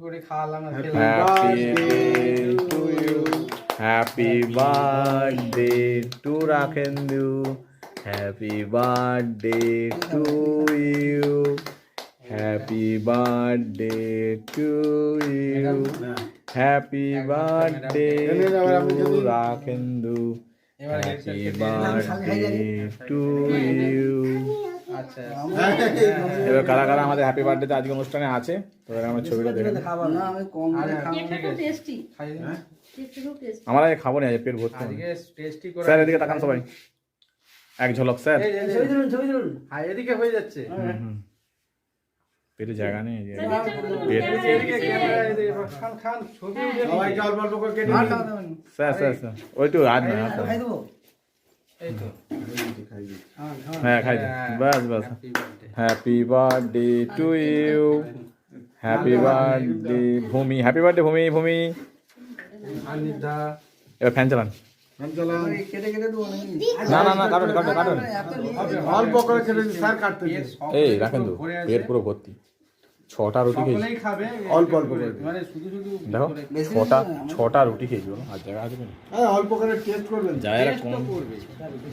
করে খাওয়ালাম আর Happy খেলাম। birthday to you. Happy birthday to Rakhendu. Happy birthday to you. Happy birthday to you. Happy birthday to Rakhendu. Happy birthday to you. আচ্ছা এবার কারা কারা আমাদের হ্যাপি বার্থডে আজকে অনুষ্ঠানে আছে তো আমার ছবিটা দেখে নিন। খাবার না আমি কম করে খাবো কেকটা খুব টেস্টি খাই কেকটা খুব টেস্টি আমরা আজকে খাবো না আজ পেট ভর্তি হবে। আজকে টেস্টি করে স্যার এদিকে তাকান সবাই এক ঝলক স্যার ছবি তুলুন হ্যাঁ এদিকে হয়ে যাচ্ছে পেটে জায়গা নেই যে এদিকে ক্যামেরা এদিকে খান খান ছবি সবাইকে অল্প অল্প করে কেটে স্যার স্যার স্যার ওই তো আজ না খাই দেবো এই তো হ্যাঁ খাই দে বাস বাস happy birthday to you happy birthday Bhumi happy birthday Bhumi Bhumi আনিদা এবার ফ্যান চালান কেটে কেটে দেবো নাকি না না না কাটুন কাটুন কাটুন অল্প করে কেটে স্যার কাটতে এই রাখেন তো পেট পুরো ভর্তি 6টা রুটি খেয়েছি সকলেই খাবে অল্প অল্প করে মানে শুধু শুধু দেখো 6টা রুটি খেয়েছি বলো আর জায়গা আছে অল্প করে টেস্ট করবেন জায়গা টেস্ট তো কম করবে